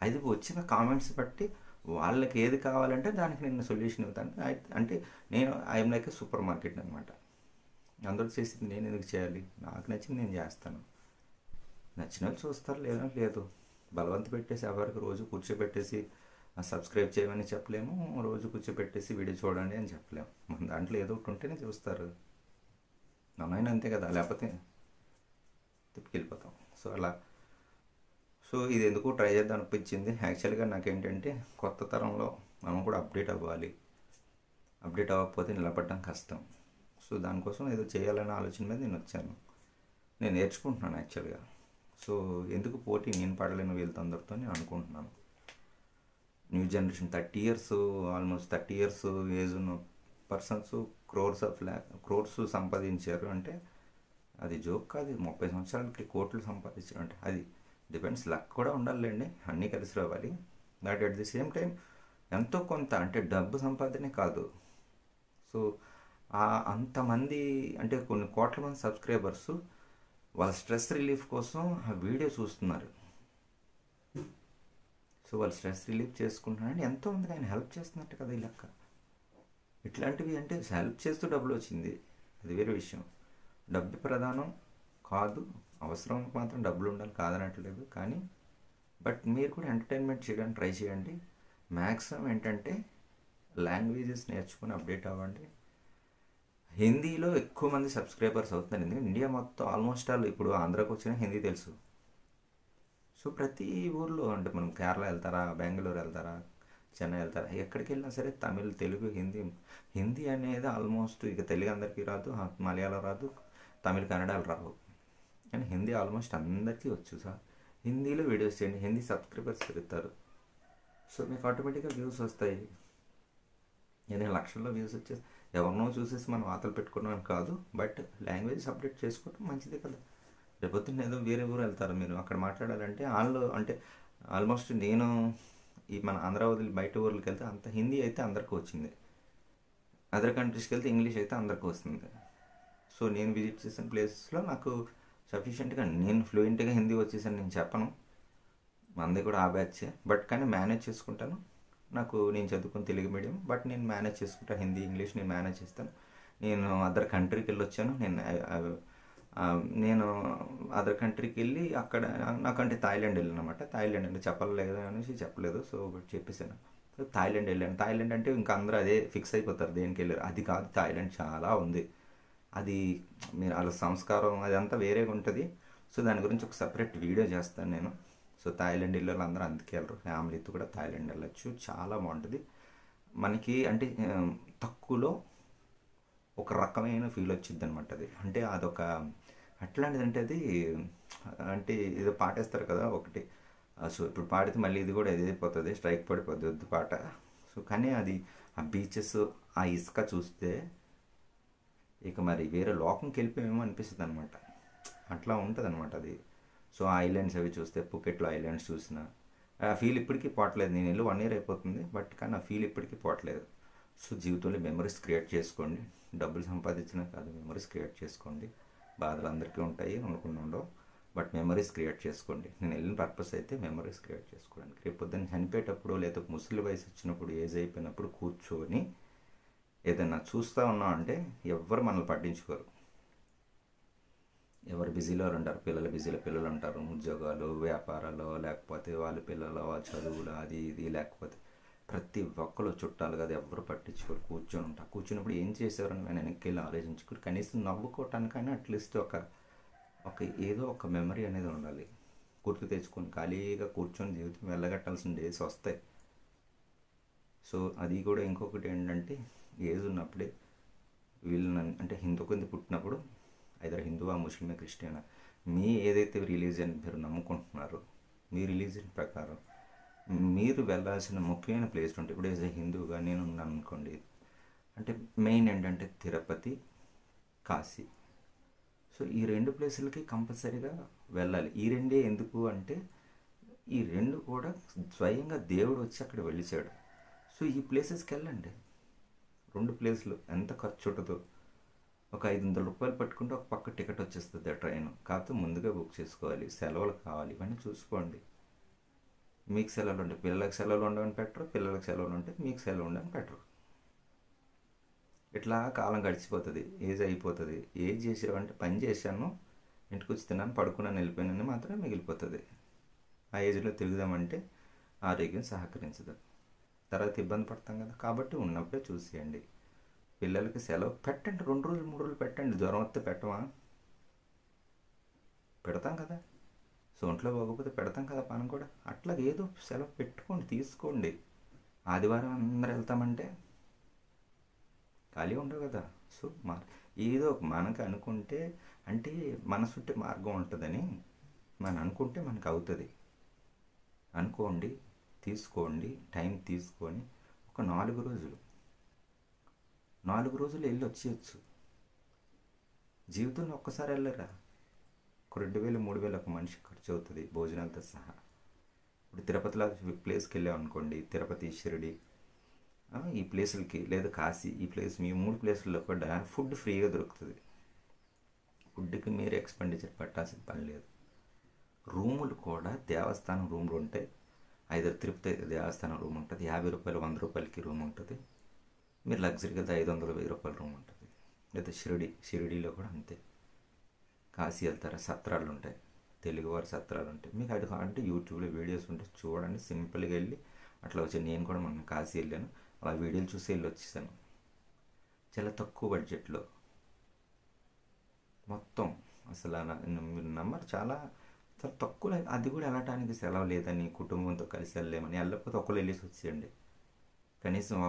అది వచ్చిన కామెంట్స్ బట్టి వాళ్ళకి ఏది కావాలంటే దానికి నేను సొల్యూషన్ ఇవ్వతాను. అంటే I'm like A super market అనమాట. అందరూ చేసింది నేను ఎందుకు చేయాలి, నాకు నచ్చింది నేను చేస్తాను. నచ్చిన వాళ్ళు చూస్తారు, లేదు. బలవంత పెట్టేసి ఎవరికి రోజు కూర్చోబెట్టేసి సబ్స్క్రైబ్ చేయమని చెప్పలేము, రోజు కూర్చోబెట్టేసి వీడియో చూడండి అని చెప్పలేము. మన దాంట్లో ఏదో ఒకటి ఉంటేనే చూస్తారు. నన్నైనా అంతే కదా, లేకపోతే తిప్పికెళ్ళిపోతాం. సో అలా. సో ఇది ఎందుకు ట్రై చేద్దాం అనిపించింది. యాక్చువల్గా నాకేంటంటే కొత్త తరంలో మనం కూడా అప్డేట్ అవ్వాలి. అప్డేట్ అవ్వకపోతే నిలబడడం కష్టం. సో దానికోసం ఏదో చేయాలనే ఆలోచన మీద నేను వచ్చాను. నేను నేర్చుకుంటున్నాను యాక్చువల్గా. సో ఎందుకు పోటీ నేను పడలేను వీళ్ళతో అందరితో నేను అనుకుంటున్నాను. New generation 30 years, almost 30 years age ఉన్న పర్సన్స్ క్రోర్స్ సంపాదించారు అంటే అది జోక్ కాదు. 30 సంవత్సరాలకి కోట్లు సంపాదించడం అంటే అది డిపెండ్స్, లక్ కూడా ఉండాలండి, అన్నీ కలిసి రావాలి. But at the same time ఎంతో కొంత అంటే డబ్బు సంపాదనే కాదు. సో అంతమంది అంటే కొన్ని కోట్ల మంది సబ్స్క్రైబర్స్ వాళ్ళ స్ట్రెస్ రిలీఫ్ కోసం ఆ వీడియో చూస్తున్నారు. సో వాళ్ళు స్ట్రెస్ రిలీఫ్ చేసుకుంటున్నారంటే ఎంతో మందికి ఆయన హెల్ప్ చేస్తున్నట్టు కదా ఈ లెక్క. ఇట్లాంటివి అంటే హెల్ప్ చేస్తూ డబ్బులు వచ్చింది, అది వేరే విషయం. డబ్బు ప్రధానం కాదు, అవసరం మాత్రం డబ్బులు ఉండాలి కాదనట్లేదు. కానీ బట్ మీరు కూడా ఎంటర్టైన్మెంట్ చేయడానికి ట్రై చేయండి. మ్యాక్సిమం ఏంటంటే లాంగ్వేజెస్ నేర్చుకుని అప్డేట్ అవ్వండి. హిందీలో ఎక్కువ మంది సబ్స్క్రైబర్స్ అవుతున్నారు, ఎందుకంటే ఇండియా మొత్తం ఆల్మోస్ట్ ఇప్పుడు ఆంధ్రాకి వచ్చిన హిందీ తెలుసు. సో ప్రతి ఊర్లో అంటే మనం కేరళ వెళ్తారా, బెంగళూరు వెళ్తారా, చెన్నై వెళ్తారా, ఎక్కడికి వెళ్ళినా సరే తమిళ్, తెలుగు, హిందీ అనేది ఆల్మోస్ట్ ఇక తెలుగు అందరికీ రాదు, మలయాళం రాదు, తమిళ్, కన్నడలు రావు, కానీ హిందీ ఆల్మోస్ట్ అందరికీ వచ్చు. సార్ హిందీలో వీడియోస్ చేయండి, హిందీ సబ్స్క్రైబర్స్ పెరుగుతారు. సో మీకు ఆటోమేటిక్గా వ్యూస్ వస్తాయి. ఏదైనా లక్షల్లో వ్యూస్ వచ్చేసి ఎవరినో చూసేసి మనం వాతలు పెట్టుకున్నాం కాదు, బట్ లాంగ్వేజ్ అప్డేట్ చేసుకోవడం మంచిదే కదా. రేపొద్దున ఏదో వేరే ఊరు వెళ్తారు మీరు, అక్కడ మాట్లాడాలంటే వాళ్ళు అంటే ఆల్మోస్ట్ నేను ఈ మన ఆంధ్ర వదిలి బయట ఊర్లకి వెళ్తే అంత హిందీ అయితే అందరికీ వచ్చింది, అదర్ కంట్రీస్కి వెళ్తే ఇంగ్లీష్ అయితే అందరికీ వస్తుంది. సో నేను విజిట్ చేసిన ప్లేసెస్లో నాకు సఫిషియెంట్గా నేను ఫ్లూయెంట్గా హిందీ వచ్చేసాను నేను చెప్పను, మంది కూడా ఆ బ్యాచే, బట్ కానీ మేనేజ్ చేసుకుంటాను. నేను చదువుకుని తెలుగు మీడియం, బట్ నేను మేనేజ్ చేసుకుంటాను హిందీ ఇంగ్లీష్ నేను మేనేజ్ చేస్తాను. నేను అదర్ కంట్రీకి వెళ్ళి వచ్చాను, నేను అదర్ కంట్రీకి వెళ్ళి అక్కడ నాకంటే థాయిలాండ్ వెళ్ళాను అనమాట. థాయిలాండ్ అంటే చెప్పలేదు అనేసి చెప్పలేదు, సో బట్ చెప్పేసాను. సో థాయిలాండ్ వెళ్ళాను. థాయిలాండ్ అంటే ఇంకా అందరూ అదే ఫిక్స్ అయిపోతారు దేనికి వెళ్ళారు, అది కాదు, థాయిలాండ్ చాలా ఉంది. అది మీరు వాళ్ళ సంస్కారం అదంతా వేరేగా ఉంటుంది. సో దాని గురించి ఒక సపరేట్ వీడియో చేస్తాను నేను. సో థాయిలాండ్ వెళ్ళాలి అందరూ అందుకే వెళ్ళరు, ఫ్యామిలీతో కూడా థాయిలాండ్ వెళ్ళచ్చు, చాలా బాగుంటుంది. మనకి అంటే తక్కువలో ఒక రకమైన ఫీల్ వచ్చింది అనమాట. అది అంటే అదొక అట్లాంటిది. అంటే అది అంటే ఏదో పాటేస్తారు కదా ఒకటి, సో ఇప్పుడు పాడితే మళ్ళీ ఇది కూడా ఎదిగిపోతుంది, స్ట్రైక్ పడిపోద్ది వద్దు పాట. సో కానీ అది ఆ బీచెస్ ఆ ఇసుక చూస్తే ఇక మరి వేరే లోకంకి వెళ్ళిపోయేమో అనిపిస్తుంది అనమాట, అట్లా ఉంటుంది అనమాట అది. సో ఐలాండ్స్ అవి చూస్తే పుకెట్లో ఐలాండ్స్ చూసిన ఆ ఫీల్ ఇప్పటికీ పోవట్లేదు. నేను వెళ్ళి 1 year అయిపోతుంది, బట్ కానీ ఆ ఫీల్ ఇప్పటికీ పోవట్లేదు. సో జీవితంలో మెమరీస్ క్రియేట్ చేసుకోండి, డబ్బులు సంపాదించినా కాదు, మెమరీస్ క్రియేట్ చేసుకోండి. బాధలు అందరికీ ఉంటాయి, అనుకుని ఉండవు, బట్ మెమరీస్ క్రియేట్ చేసుకోండి. నేను వెళ్ళిన పర్పస్ అయితే మెమరీస్ క్రియేట్ చేసుకోవడానికి. రేపు పొద్దున్న చనిపోయేటప్పుడు లేదా ముసలి వయసు వచ్చినప్పుడు ఏజ్ అయిపోయినప్పుడు కూర్చొని ఏదైనా చూస్తూ ఉన్నాం అంటే ఎవ్వరు మనల్ని పట్టించుకోరు, ఎవరు బిజీలో ఉంటారు, పిల్లలు బిజీలో పిల్లలు ఉంటారు, ఉద్యోగాలు వ్యాపారాలు, లేకపోతే వాళ్ళ పిల్లలు చదువులు అది ఇది, లేకపోతే ప్రతి ఒక్కరు చుట్టాలు కదా ఎవరు పట్టించుకోరు. కూర్చొని ఉంటారు, కూర్చున్నప్పుడు ఏం చేసేవారని నేను వెనక్కి వెళ్ళి ఆలోచించుకోరు, కనీసం నవ్వుకోవటానికైనా అట్లీస్ట్ ఒక ఏదో ఒక మెమరీ అనేది ఉండాలి. గుర్తు తెచ్చుకొని ఖాళీగా కూర్చొని జీవితం వెళ్ళగట్టాల్సిన డేస్ వస్తాయి. సో అది కూడా ఇంకొకటి ఏంటంటే ఏజ్ ఉన్నప్పుడే వీళ్ళని అంటే హిందూ కింద పుట్టినప్పుడు ఐదర్ హిందువా ముస్లిమే క్రిస్టియనా మీ ఏదైతే రిలీజియన్ మీరు నమ్ముకుంటున్నారో మీ రిలీజియన్ ప్రకారం మీరు వెళ్ళాల్సిన ముఖ్యమైన ప్లేస్ ఉంటే, ఇప్పుడు ఏజ్ హిందువుగా నేను ఉన్నాను అనుకోండి, అంటే మెయిన్ ఏంటంటే తిరుపతి, కాశీ. సో ఈ 2 ప్లేసులకి కంపల్సరీగా వెళ్ళాలి. ఈ 2 ఎందుకు అంటే ఈ 2 కూడా స్వయంగా దేవుడు వచ్చి అక్కడ వెళ్ళిచాడు. సో ఈ ప్లేసెస్కి వెళ్ళండి. 2 ప్లేసులు ఎంత ఖర్చు ఉంటుందో, ఒక 500 రూపాయలు పట్టుకుంటే ఒక పక్క టికెట్ వచ్చేస్తుంది ఆ ట్రైన్. కాకపోతే ముందుగా బుక్ చేసుకోవాలి, సెలవులు కావాలి, ఇవన్నీ చూసుకోండి. మీకు సెలవులు ఉంటాయి, పిల్లలకు సెలవులు ఉండవని పెట్టరు, పిల్లలకు సెలవులు ఉంటే మీకు సెలవు ఉండని పెట్టరు. ఇట్లా కాలం గడిచిపోతుంది, ఏజ్ అయిపోతుంది. ఏజ్ చేసావంటే పని చేశాను, ఇంటికి వచ్చి తిన్నాను, పడుకున్నాను, వెళ్ళిపోయానని మాత్రమే మిగిలిపోతుంది. ఆ ఏజ్లో తిరుగుదామంటే ఆరోగ్యం సహకరించదు, తర్వాత ఇబ్బంది పడతాం కదా. కాబట్టి ఉన్నప్పుడే చూసేయండి. పిల్లలకి సెలవు పెట్టండి, 2 రోజులు 3 రోజులు పెట్టండి. జ్వరం వస్తే పెట్టమా? పెడతాం కదా. సో ఒంట్లో బాగోకపోతే పెడతాం కదా మనం కూడా. అట్లా ఏదో సెలవు పెట్టుకోండి, తీసుకోండి. ఆదివారం అందరూ వెళ్తామంటే ఖాళీ ఉండవు కదా. సో ఏదో మనకు అనుకుంటే అంటే మనసుంటే మార్గం ఉంటుందని మనం అనుకుంటే మనకు అవుతుంది. అనుకోండి, తీసుకోండి, టైం తీసుకొని ఒక 4 రోజులు వెళ్ళి వచ్చేయచ్చు. జీవితంలో ఒక్కసారి వెళ్ళరా, ఒక 2000 3000 ఒక మనిషి ఖర్చు అవుతుంది భోజనాలతో సహా. ఇప్పుడు తిరుపతిలో ప్లేస్కి వెళ్ళాం అనుకోండి, తిరుపతి, షిరిడి, ఈ ప్లేసులకి లేదా కాశీ, ఈ ప్లేస్ మీ 3 ప్లేసుల్లో కూడా ఫుడ్ ఫ్రీగా దొరుకుతుంది. ఫుడ్కి మీరు ఎక్స్పెండిచర్ పెట్టాల్సిన పని లేదు. రూములు కూడా దేవస్థానం రూములు ఉంటాయి. ఐదర్ తిరుపతి దేవస్థానం రూమ్ ఉంటుంది, 50 రూపాయలు 100 రూపాయలకి రూమ్ ఉంటుంది. మీరు లగ్జరీగా 500 1000 రూపాయల రూమ్ ఉంటుంది. లేదా షిరిడీలో కూడా అంతే. కాశీ వెళ్తారా, సత్రాలు ఉంటాయి, తెలుగువారి సత్రాలు ఉంటాయి. మీకు అది అంటే యూట్యూబ్లో వీడియోస్ ఉంటే చూడండి, సింపుల్గా వెళ్ళి అట్లా వచ్చి. నేను కూడా మొన్న కాశీ వెళ్ళాను, అలా వీడియోలు చూసి వెళ్ళి వచ్చేసాను. చాలా తక్కువ బడ్జెట్లో మొత్తం. అసలు మీరు నమ్మరు, చాలా తక్కువ. అది కూడా వెళ్ళటానికి సెలవు లేదని కుటుంబంతో కలిసి వెళ్ళలేమని, వెళ్ళకపోతే ఒకళ్ళు వెళ్ళేసి వచ్చేయండి. కనీసం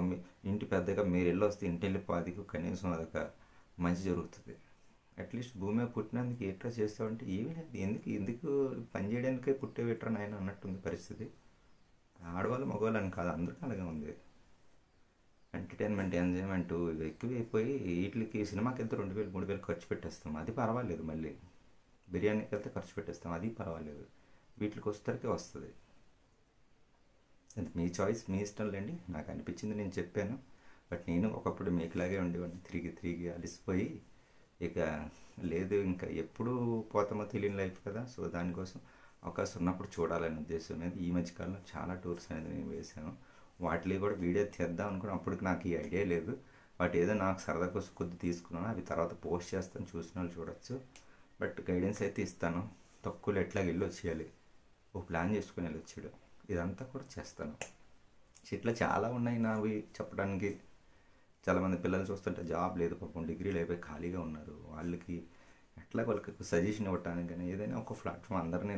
ఇంటి పెద్దగా మీరు వెళ్ళి వస్తే ఇంటి వెళ్ళిపోదికి కనీసం అదొక మంచి జరుగుతుంది. అట్లీస్ట్ భూమి మీద పుట్టినందుకు ఏట్రా చేస్తామంటే ఏమీ లేదు, ఎందుకు పని చేయడానికే పుట్టేవిట్రా నాయన అన్నట్టుంది పరిస్థితి. ఆడవాళ్ళు మగవాళ్ళు అని కాదు, అందరికీ అలాగే ఉంది. ఎంటర్టైన్మెంట్ ఎంజాయ్మెంట్ ఇవి ఎక్కువైపోయి వీటికి సినిమాకి వెళ్తే 2000 3000 ఖర్చు పెట్టేస్తాం, అది పర్వాలేదు. మళ్ళీ బిర్యానీకి వెళ్తే ఖర్చు పెట్టేస్తాం, అది పర్వాలేదు. వీటికి వస్తేకే వస్తుంది. అది మీ చాయిస్, మీ ఇష్టం లేండి. నాకు అనిపించింది నేను చెప్పాను. బట్ నేను ఒకప్పుడు మీకులాగే ఉండేవాడిని, తిరిగి తిరిగి అలసిపోయి ఇక లేదు, ఇంకా ఎప్పుడు పోతామో తెలియని లైఫ్ కదా. సో దానికోసం అవకాశం ఉన్నప్పుడు చూడాలనే ఉద్దేశం అనేది ఈ మధ్యకాలంలో చాలా టూర్స్ అనేది నేను వేశాను. వాటిలో కూడా వీడియో తీద్దాం అనుకుని అప్పటికి నాకు ఈ ఐడియా లేదు. వాటి ఏదో నాకు సరదా కోసం కొద్ది తీసుకున్నాను, అవి తర్వాత పోస్ట్ చేస్తాను, చూసిన వాళ్ళు చూడొచ్చు. బట్ గైడెన్స్ అయితే ఇస్తాను. తక్కువలో ఎట్లా వెళ్ళొచ్చేయాలి, ఓ ప్లాన్ చేసుకుని వెళ్ళొచ్చాడు, ఇదంతా కూడా చేస్తాను. ఇట్లా చాలా ఉన్నాయి నావి చెప్పడానికి. చాలామంది పిల్లలు చూస్తుంటే జాబ్ లేదు పాపం, డిగ్రీలు అయిపోయి ఖాళీగా ఉన్నారు. వాళ్ళకి సజెషన్ ఇవ్వటానికి కానీ ఏదైనా ఒక ప్లాట్ఫామ్, అందరినీ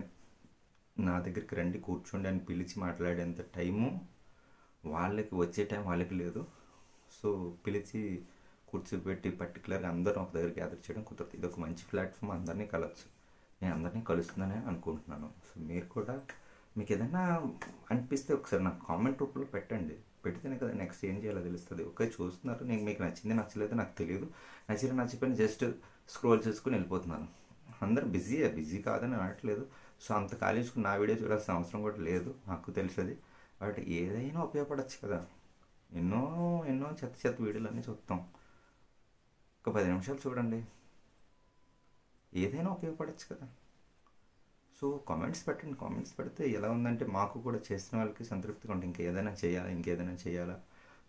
నా దగ్గరికి రండి కూర్చోండి అని పిలిచి మాట్లాడేంత టైము వాళ్ళకి, వచ్చే టైం వాళ్ళకి లేదు. సో పిలిచి కూర్చోబెట్టి పర్టికులర్గా అందరం ఒక దగ్గర గ్యాదర్ చేయడం కుదరదు. ఇది ఒక మంచి ప్లాట్ఫామ్, అందరినీ కలవచ్చు. నేను అందరినీ కలుస్తుందని అనుకుంటున్నాను. సో మీరు కూడా మీకు ఏదైనా అనిపిస్తే ఒకసారి నాకు కామెంట్ రూపంలో పెట్టండి. పెడితేనే కదా నెక్స్ట్ ఏం చేయాలో తెలుస్తుంది. ఓకే చూస్తున్నారు, నేను మీకు నచ్చింది నచ్చలేదు నాకు తెలియదు, నచ్చిపోయిన జస్ట్ స్క్రోల్ చేసుకుని వెళ్ళిపోతున్నాను. అందరూ బిజీ కాదని అనట్లేదు. సో అంత ఖాళీ చేసుకుని నా వీడియో చూడాల్సిన అవసరం కూడా లేదు, నాకు తెలుస్తుంది. బట్ ఏదైనా ఉపయోగపడచ్చు కదా. ఎన్నో ఎన్నో చెత్త వీడియోలు అన్నీ చూస్తాం. ఒక 10 నిమిషాలు చూడండి, ఏదైనా ఉపయోగపడచ్చు కదా. సో కామెంట్స్ పెట్టండి. కామెంట్స్ పెడితే ఎలా ఉందంటే మాకు కూడా చేసిన వాళ్ళకి సంతృప్తిగా ఉంటుంది. ఇంకేదైనా చేయాలా,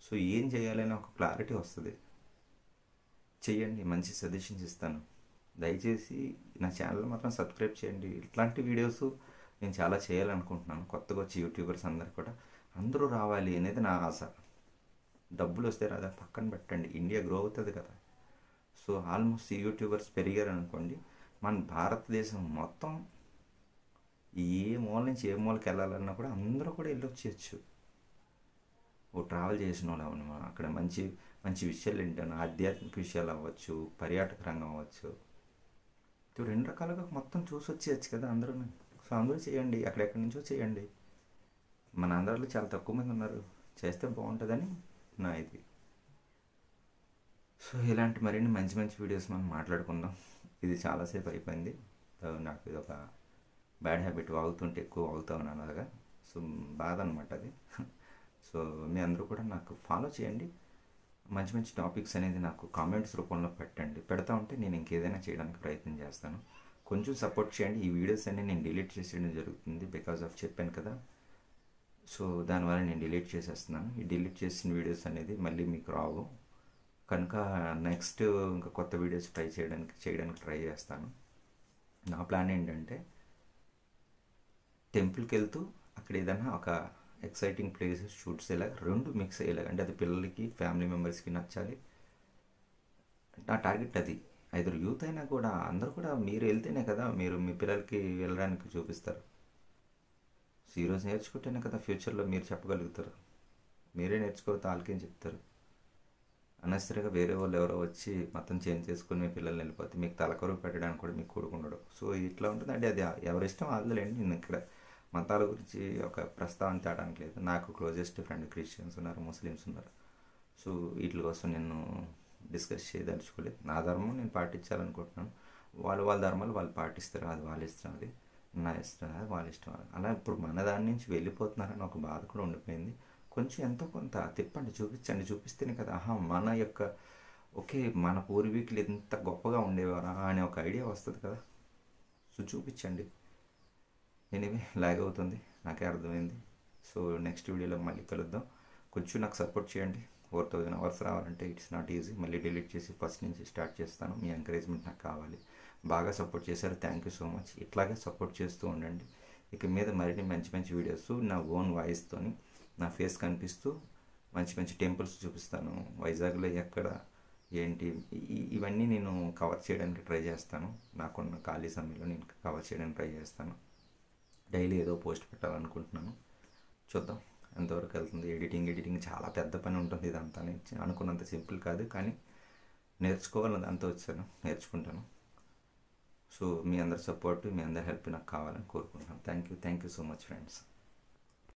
సో ఏం చేయాలని ఒక క్లారిటీ వస్తుంది. చెయ్యండి, మంచి సజెషన్స్ ఇస్తాను. దయచేసి నా ఛానల్ మాత్రం సబ్స్క్రైబ్ చేయండి. ఇట్లాంటి వీడియోస్ నేను చాలా చేయాలనుకుంటున్నాను. కొత్తగా వచ్చి యూట్యూబర్స్ అందరూ రావాలి అనేది నా ఆశ. డబ్బులు వస్తే రాదా పక్కన పెట్టండి, ఇండియా గ్రో అవుతుంది కదా. సో ఆల్మోస్ట్ యూట్యూబర్స్ పెరిగారు అనుకోండి, మన భారతదేశం మొత్తం ఏ మూల నుంచి ఏ మూలకి వెళ్ళాలన్నా కూడా అందరూ కూడా వెళ్ళొచ్చేయచ్చు. ఓ ట్రావెల్ చేసిన వాళ్ళు అవును, అక్కడ మంచి మంచి విషయాలు వింటాను, ఆధ్యాత్మిక విషయాలు అవ్వచ్చు, పర్యాటక రంగం అవ్వచ్చు. 2 రకాలుగా మొత్తం చూసి వచ్చేయచ్చు కదా అందరూ. సో అందరూ చేయండి, ఎక్కడెక్కడి నుంచో చేయండి. మన ఆంధ్రాలో చాలా తక్కువ మంది ఉన్నారు, చేస్తే బాగుంటుందని నా ఇది. సో ఇలాంటి మరిన్ని మంచి మంచి వీడియోస్ మనం మాట్లాడుకుందాం. ఇది చాలాసేపు అయిపోయింది. నాకు ఇది ఒక బ్యాడ్ హ్యాబిట్, వాగుతుంటే ఎక్కువ వాగుతా ఉన్నాను అలాగా. సో బాధ అనమాట అది. సో మీ అందరూ కూడా నాకు ఫాలో చేయండి. మంచి మంచి టాపిక్స్ అనేది నాకు కామెంట్స్ రూపంలో పెట్టండి. పెడతా ఉంటే నేను ఇంకేదైనా చేయడానికి ప్రయత్నం చేస్తాను. కొంచెం సపోర్ట్ చేయండి. ఈ వీడియోస్ అన్నీ నేను డిలీట్ చేసేయడం జరుగుతుంది బికాజ్ ఆఫ్ చెప్పాను కదా. సో దానివల్ల నేను డిలీట్ చేసేస్తున్నాను. ఈ డిలీట్ చేసిన వీడియోస్ అనేది మళ్ళీ మీకు రావు కనుక నెక్స్ట్ ఇంకా కొత్త వీడియోస్ చేయడానికి ట్రై చేస్తాను. నా ప్లాన్ ఏంటంటే టెంపుల్కి వెళ్తూ అక్కడ ఏదైనా ఒక ఎక్సైటింగ్ ప్లేసెస్ షూట్స్ అయ్యేలాగా 2 మిక్స్ అయ్యేలాగా, అంటే అది పిల్లలకి ఫ్యామిలీ మెంబర్స్కి నచ్చాలి. నా టార్గెట్ అది. ఐదర్ యూత్ అయినా కూడా అందరూ కూడా మీరు వెళ్తేనే కదా మీరు మీ పిల్లలకి వెళ్ళడానికి చూపిస్తారు. సో ఈరోజు నేర్చుకుంటేనే కదా ఫ్యూచర్లో మీరు చెప్పగలుగుతారు. మీరే నేర్చుకోవద్దు, వాళ్ళకేం చెప్తారు. అనవసరంగా వేరే వాళ్ళు ఎవరో వచ్చి మొత్తం చేంజ్ చేసుకుని మీ పిల్లల్ని వెళ్ళిపోతే మీకు తలకరువు పెట్టడానికి కూడా మీకు కొడుకుండడు. సో ఇట్లా ఉంటుంది. అంటే అది ఎవరిష్టం వాళ్ళలేండి. నేను ఇక్కడ మతాల గురించి ఒక ప్రస్తావన తేడానికి లేదు. నాకు క్లోజెస్ట్ ఫ్రెండ్ క్రిస్టియన్స్ ఉన్నారు, ముస్లిమ్స్ ఉన్నారు. సో వీటి కోసం నేను డిస్కస్ చేయదలుచుకోలేదు. నా ధర్మం నేను పాటించాలనుకుంటున్నాను. వాళ్ళ ధర్మాలు వాళ్ళు పాటిస్తారు, అది వాళ్ళ ఇష్టం. అది నా ఇష్టం, అది వాళ్ళ ఇష్టం. అలా ఇప్పుడు మన దాని నుంచి వెళ్ళిపోతున్నారని ఒక బాధ కూడా ఉండిపోయింది. కొంచెం ఎంతో కొంత తిప్పండి, చూపిస్తేనే కదా మన యొక్క ఓకే మన పూర్వీకులు ఎంత గొప్పగా ఉండేవారా అనే ఒక ఐడియా వస్తుంది కదా. సో చూపించండి. ఎనీవే లాగ్ అవుతుంది, నాకే అర్థమైంది. సో నెక్స్ట్ వీడియోలో మళ్ళీ కలుద్దాం. కొంచెం నాకు సపోర్ట్ చేయండి. 4000 అవర్స్ రావాలంటే ఇట్స్ నాట్ ఈజీ. మళ్ళీ డిలీట్ చేసి ఫస్ట్ నుంచి స్టార్ట్ చేస్తాను. మీ ఎంకరేజ్మెంట్ నాకు కావాలి. బాగా సపోర్ట్ చేశారు, థ్యాంక్ యూ సో మచ్. ఇట్లాగే సపోర్ట్ చేస్తూ ఉండండి. ఇక మీద మరిన్ని మంచి మంచి వీడియోస్ నా ఓన్ వాయిస్తోని నా ఫేస్ కనిపిస్తూ మంచి మంచి టెంపుల్స్ చూపిస్తాను. వైజాగ్లో ఎక్కడ ఏంటి ఇవన్నీ నేను కవర్ చేయడానికి ట్రై చేస్తాను. నాకున్న ఖాళీ సమయంలో నేను కవర్ చేయడానికి ట్రై చేస్తాను. డైలీ ఏదో పోస్ట్ పెట్టాలనుకుంటున్నాను. చూద్దాం ఎంతవరకు వెళ్తుంది. ఎడిటింగ్ చాలా పెద్ద పని ఉంటుంది. ఇదంతా అనుకున్నంత సింపుల్ కాదు, కానీ నేర్చుకోవాలని అంతా వచ్చాను, నేర్చుకుంటాను. సో మీ అందరి సపోర్ట్, మీ అందరి హెల్ప్ నాకు కావాలని కోరుకుంటున్నాను. Thank you so much friends.